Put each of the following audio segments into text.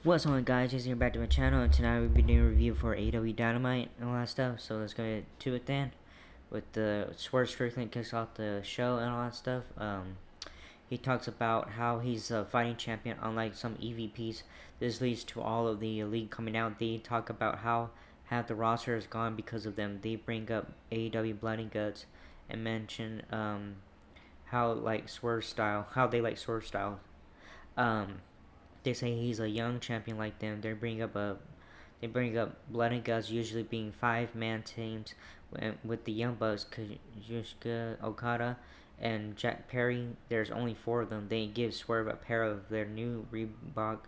What's on, guys? Just here back to my channel, and tonight we'll be doing a review for Aew Dynamite and all that stuff. So let's get to it then. With the Swerve Strickland kicks off the show and all that stuff. He talks about how he's a fighting champion, unlike some EVPs. This leads to all of the elite coming out. They talk about how half the roster is gone because of them. They bring up AEW Blood and Guts and mention how how they like Swerve style. Um, they say he's a young champion like them. They bring up Blood and Guts usually being 5-man teams with the Young Bucks, Kazuchika Okada, and Jack Perry. There's only 4 of them. They give Swerve a pair of their new Reebok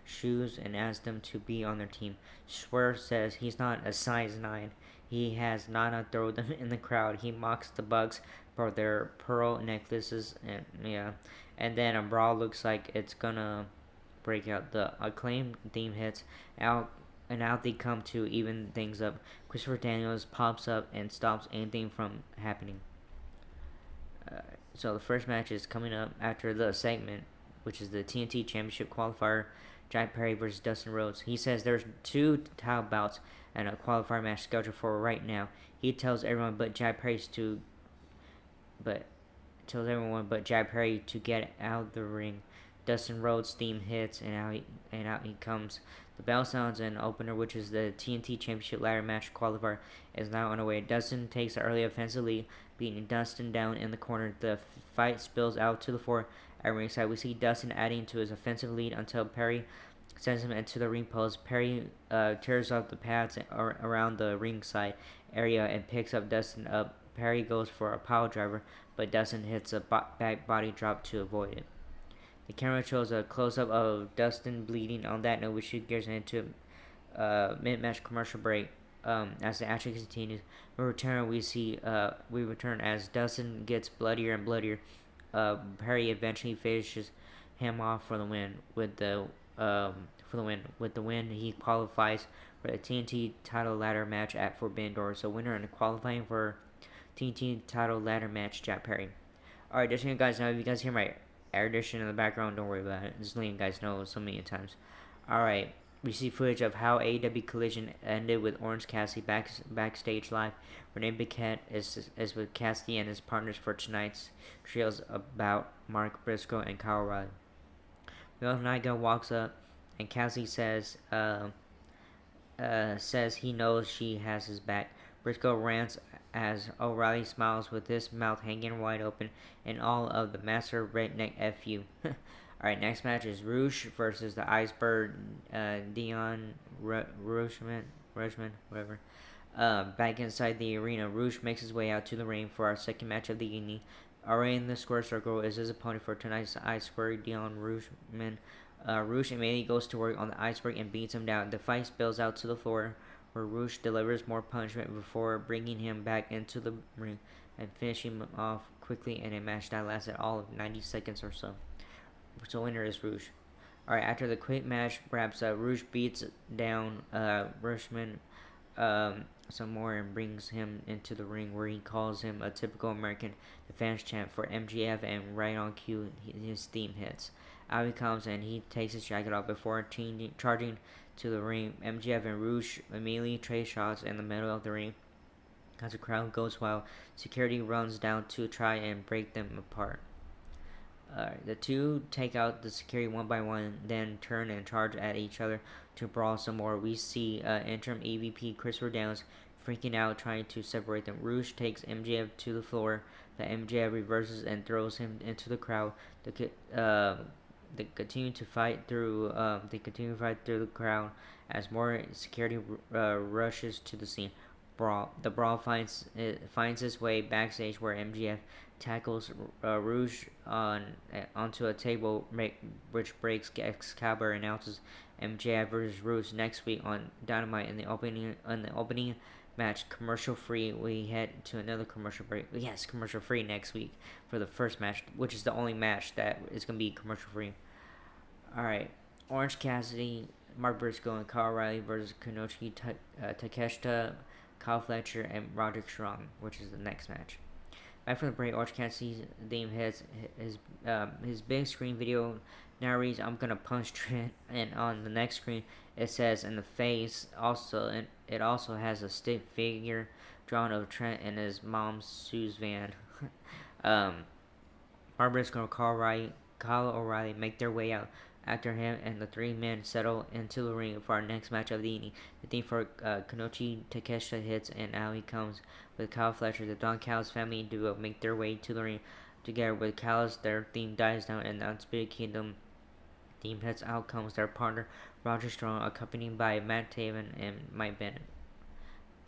shoes and ask them to be on their team. Swerve says he's not a size 9. He has Nana throw them in the crowd. He mocks the Bucks for their pearl necklaces, and yeah. And then a brawl looks like it's gonna break out. The acclaimed theme hits out, and out they come to even things up. Christopher Daniels pops up and stops anything from happening. So the first match is coming up after the segment, which is the TNT Championship qualifier, Jack Perry versus Dustin Rhodes. He says there's 2 title bouts and a qualifier match scheduled for right now. He tells everyone but Jack Perry to get out of the ring. Dustin Rhodes' theme hits, and out he comes. The bell sounds, and opener, which is the TNT Championship ladder match qualifier, is now underway. Dustin takes the early offensive lead, beating Dustin down in the corner. The fight spills out to the floor at ringside. We see Dustin adding to his offensive lead until Perry sends him into the ring post. Perry tears off the pads around the ringside area and picks up Dustin up. Perry goes for a pile driver, but Dustin hits a back body drop to avoid it. The camera shows a close-up of Dustin bleeding. On that note, we shoot gears into mid-match commercial break. As the action continues, we return as Dustin gets bloodier and bloodier. Perry eventually finishes him off for the win. With the win, he qualifies for the TNT title ladder match at Forbidden Door. So winner and qualifying for TNT title ladder match, Jack Perry. Alright, just so you guys know, if you guys hear my air conditioner in the background, don't worry about it. Just letting you guys know so many times. Alright, we see footage of how AEW Collision ended with Orange Cassidy backstage live. Renee Paquette is with Cassidy and his partners for tonight's trios about Mark Briscoe and Kyle O'Reilly. Well, Nightingale walks up and Cassidy says he knows she has his back. Briscoe rants as O'Reilly smiles with his mouth hanging wide open in all of the master redneck FU. Alright, next match is Rouge versus the Iceberg, Dion Rushman, whatever. Back inside the arena, Rouge makes his way out to the ring for our second match of the evening. Already in the square circle is his opponent for tonight's Iceberg, Dion Rushman. Rouge immediately goes to work on the Iceberg and beats him down. The fight spills out to the floor, where Rouge delivers more punishment before bringing him back into the ring and finishing him off quickly in a match that lasted all of 90 seconds or so. So winner is Rouge. Alright, after the quick match wraps up, Rouge beats down Rushman some more and brings him into the ring where he calls him a typical American. The fans chant for MGF, and right on cue his theme hits. Out he comes and he takes his jacket off before charging to the ring. MGF and Rouge immediately trade shots in the middle of the ring as the crowd goes wild. Security runs down to try and break them apart. The two take out the security one by one, then turn and charge at each other to brawl some more. We see interim EVP Christopher Daniels freaking out, trying to separate them. Rouge takes MJF to the floor. The MJF reverses and throws him into the crowd. They continue to fight through the crowd as more security rushes to the scene. The brawl finds its way backstage, where MGF tackles Rouge onto a table, which breaks. Excalibur announces MJF versus Rouge next week on Dynamite in the opening match. Commercial free. We head to another commercial break. Yes, commercial free next week for the first match, which is the only match that is going to be commercial free. Alright, Orange Cassidy, Mark Briscoe, and Kyle O'Reilly versus Konosuke Takeshita, Kyle Fletcher, and Roderick Strong, which is the next match. Back from the break, Orange Cassidy's theme hits his big screen video now reads, "I'm gonna punch Trent," and on the next screen it says in the face also, and it also has a stick figure drawn of Trent and his mom Sue's van. um, Barbara's gonna Kyle O'Reilly make their way out after him, and the three men settle into the ring for our next match of the evening. The theme for Kanochi Takeshita hits, and out he comes with Kyle Fletcher. The Don Callis family duo make their way to the ring together with Callis. Their theme dies down, and the Undisputed Kingdom theme hits. Out comes their partner Roger Strong, accompanied by Matt Taven and Mike Bennett.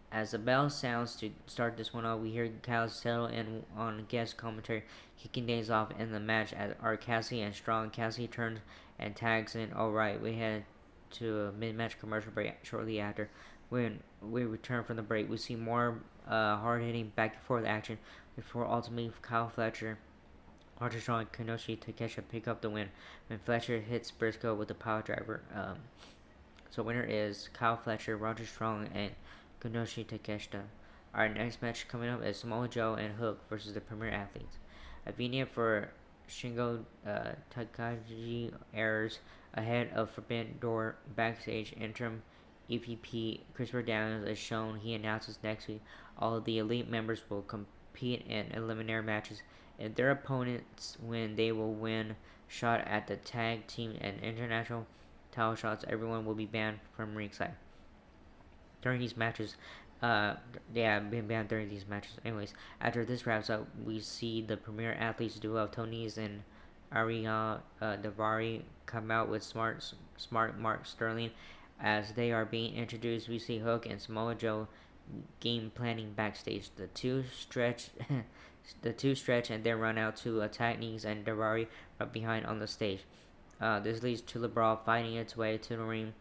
As the bell sounds to start this one off, we hear Callis settle in on guest commentary, kicking things off in the match as Cassie and Strong. Cassie turns and tags in. Alright, we head to a mid-match commercial break shortly after. When we return from the break, we see more hard-hitting back-and-forth action before ultimately Kyle Fletcher, Roger Strong, and Kanoshi Takeshita pick up the win when Fletcher hits Briscoe with a power driver. So winner is Kyle Fletcher, Roger Strong, and Kanoshi Takeshita. Our next match coming up is Samoa Joe and Hook versus the Premier Athletes. A vignette for Shingo Takagi airs ahead of Forbidden Door backstage. Interim EVP Christopher Daniels is shown. He announces next week all of the elite members will compete in eliminatory matches. If their opponents win, they will win shot at the tag team and international title shots. Everyone will be banned from ringside during these matches. Been banned during these matches. Anyways, after this wraps up, we see the Premier Athletes duo of Tony's and Ariya Davari come out with Smart Mark Sterling. As they are being introduced, we see Hook and Samoa Joe game planning backstage. The two stretch and then run out to attack Knees and Davari right behind on the stage. This leads to the brawl fighting its way to the ring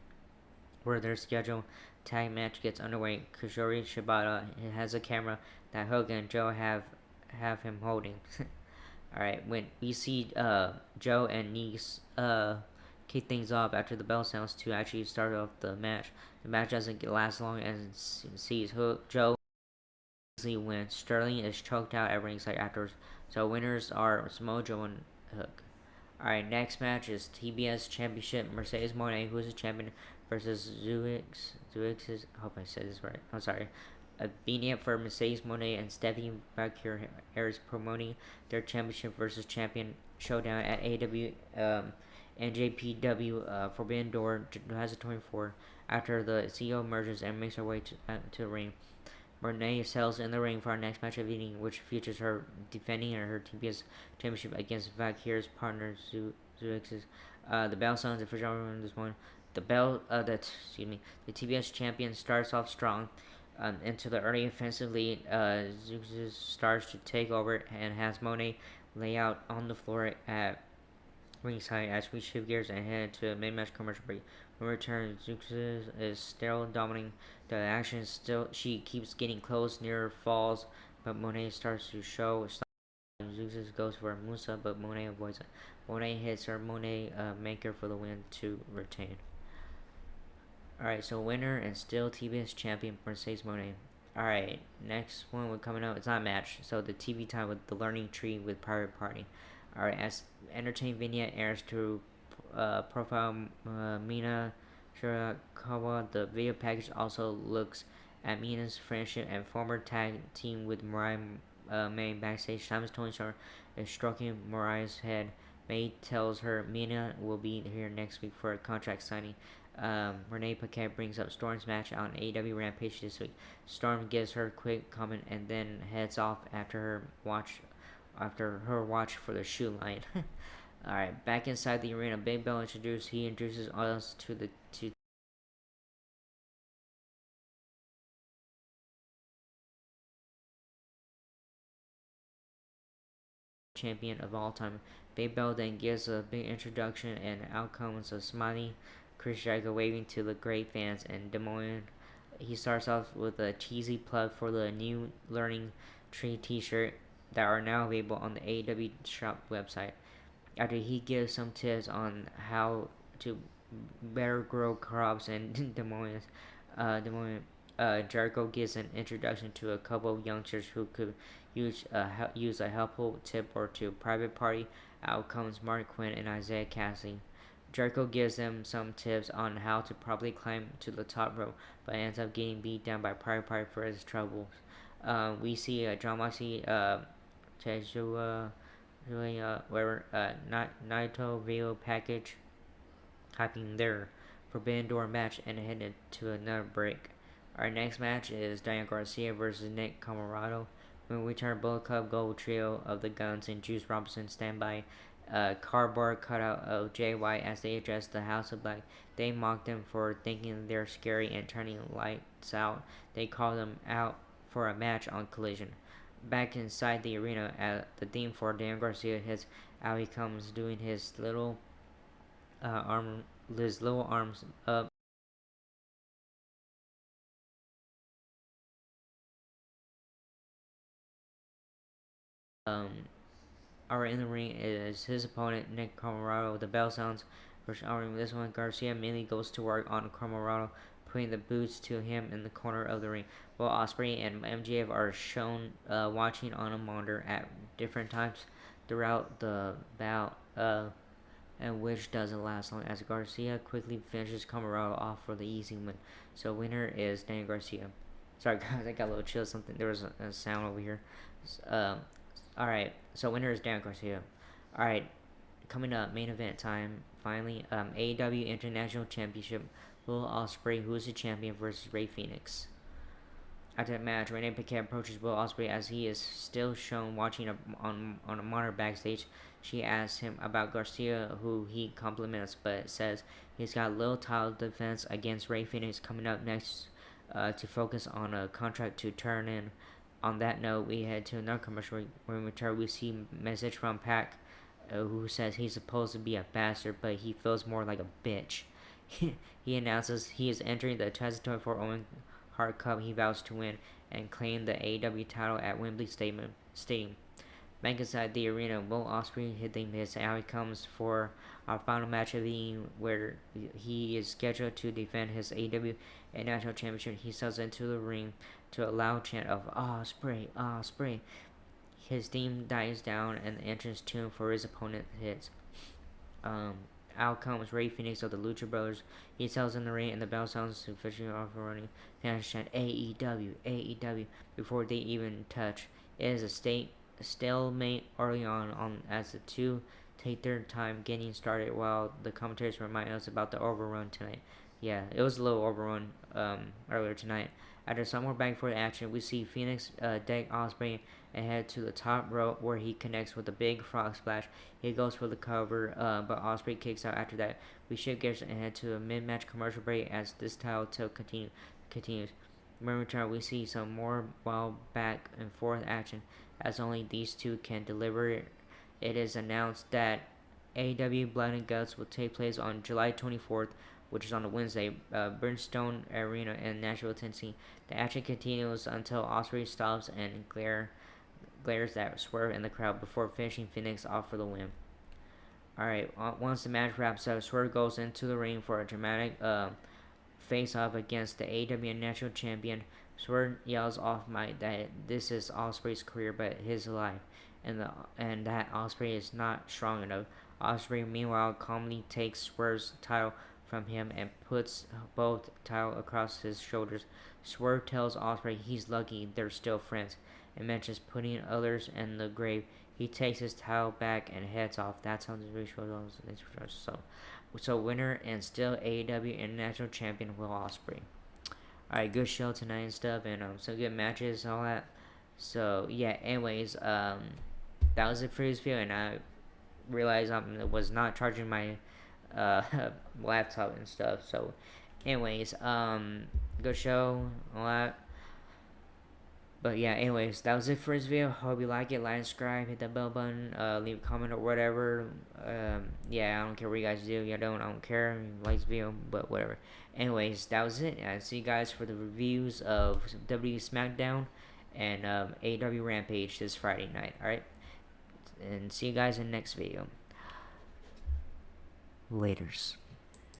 where their scheduled tag match gets underway. Kazuri Shibata has a camera that Hook and Joe have him holding. Alright, when we see Joe and Nice kick things off after the bell sounds to actually start off the match. The match doesn't last long and sees Joe easily wins. Sterling is choked out at ringside afterwards. So winners are Samoa Joe and Hook. Alright, next match is TBS Championship. Mercedes Moné, who is the champion, versus Zuix. I hope I said this right. I'm sorry. A vignette for Mercedes Moné and Stephanie Valkyrie airs promoting their championship versus champion showdown at AW NJPW Forbidden Door 2024 after the CEO merges and makes her way to the ring. Moné sells in the ring for our next match of the evening, which features her defending her TBS championship against Valkyrie's partner Zuix's. The bell sounds for this one. The TBS champion starts off strong into the early offensive lead. Zuix's starts to take over and has Moné lay out on the floor at ringside as we shift gears and head to a mid-match commercial break. When we return, Zuix's is still dominating the action. Still, she keeps getting close, near falls, but Moné starts to show. Zuix's goes for a Musa, but Moné avoids it. Moné hits her maker for the win to retain. Alright, so winner and still TBS champion Mercedes Moné. Alright, next one we're coming up. It's not a match. So the TV time with the Learning Tree with Private Party. Alright, as entertainment vignette airs to profile Mina Shirakawa, the video package also looks at Mina's friendship and former tag team with Mariah May backstage. Simon's Tony Starr is stroking Mariah's head. May tells her Mina will be here next week for a contract signing. Renee Paquette brings up Storm's match on AEW Rampage this week. Storm gives her a quick comment and then heads off after her watch for the shoe line. Alright, back inside the arena, Big Bell introduces us to the champion of all time. Big Bell then gives a big introduction and out comes a smiley Chris Jericho waving to the great fans in Des Moines. He starts off with a cheesy plug for the new Learning Tree t-shirt that are now available on the AEW shop website. After he gives some tips on how to better grow crops in Des Moines, Jericho gives an introduction to a couple of youngsters who could use a helpful tip or two. Private Party, out comes Mark Quinn and Isaiah Cassidy. Jericho gives them some tips on how to properly climb to the top rope, but ends up getting beat down by Private Party for his troubles. We see John Moxley, Tejua, whatever, Naito Vio package hyping their Forbidden Door match and headed to another break. Our next match is Daniel Garcia versus Nick Comoroto. When we turn Bullet Club Gold Trio of the Guns and Juice Robinson stand by a cardboard cutout of Jay White as they address the House of Black. They mock them for thinking they're scary and turning lights out. They call them out for a match on Collision. Back inside the arena, the theme for Daniel Garcia hits. Out he comes doing his little arms up. Um, Our in the ring is his opponent Nick Comoroto. The bell sounds for this one. Garcia immediately goes to work on Comoroto, putting the boots to him in the corner of the ring. Will Ospreay and MJF are shown watching on a monitor at different times throughout the bout. And which doesn't last long as Garcia quickly finishes Comoroto off for the easy win. So winner is Daniel Garcia. Sorry guys, I got a little chill. Something there was a sound over here. Um, all right, so winner is Daniel Garcia. All right, coming up, main event time. Finally, AEW International Championship. Will Ospreay, who is the champion, versus Rey Fenix. After the match, Renee Paquette approaches Will Ospreay as he is still shown watching on a monitor backstage. She asks him about Garcia, who he compliments, but says he's got little title defense against Rey Fenix coming up next to focus on a contract to turn in. On that note, we head to another commercial. When we return, we see a message from Pac, who says he's supposed to be a bastard, but he feels more like a bitch. He announces he is entering the 2024 Owen Hart Cup he vows to win and claim the AEW title at Wembley Stadium. Back inside the arena, Will Ospreay hitting his out he comes for our final match of the evening, where he is scheduled to defend his AEW and National Championship. He steps into the ring to a loud chant of Ospreay, Ospreay. His theme dies down and the entrance tune for his opponent hits. Out comes Rey Fenix of the Lucha Brothers. He sells in the ring and the bell sounds to officially off running. Fans chant AEW, AEW before they even touch. It is a stalemate early on as the two take their time getting started while the commentators remind us about the overrun tonight. Yeah, it was a little overrun earlier tonight. After some more bang for the action, we see Phoenix deck Ospreay and head to the top rope where he connects with a big frog splash. He goes for the cover, but Ospreay kicks out after that. We shift gears and head to a mid-match commercial break as this title tilt continues. When we return, we see some more wild back and forth action as only these two can deliver. It is announced that AEW Blood and Guts will take place on July 24th, which is on a Wednesday, Bridgestone Arena in Nashville, Tennessee. The action continues until Ospreay stops and glares at Swerve in the crowd before finishing Phoenix off for the win. Alright, once the match wraps up, Swerve goes into the ring for a dramatic face-off against the AEW National Champion. Swerve yells off mic that this is Ospreay's career but his life, and that Ospreay is not strong enough. Ospreay meanwhile calmly takes Swerve's title from him and puts both title across his shoulders. Swerve tells Ospreay he's lucky they're still friends and mentions putting others in the grave. He takes his title back and heads off. That sounds really so winner and still AEW International Champion Will Ospreay. Alright, good show tonight and stuff, and some good matches and all that. So yeah, anyways, that was it for this video, and I realized I was not charging my laptop and stuff. So anyways, good show, all that. But yeah, anyways, that was it for this video. Hope you like it. Like, subscribe, hit that bell button, leave a comment or whatever. Yeah, I don't care what you guys do. I don't care. Like this video, but whatever. Anyways, that was it. I see you guys for the reviews of W SmackDown and AEW Rampage this Friday night. Alright? And see you guys in the next video. Laters.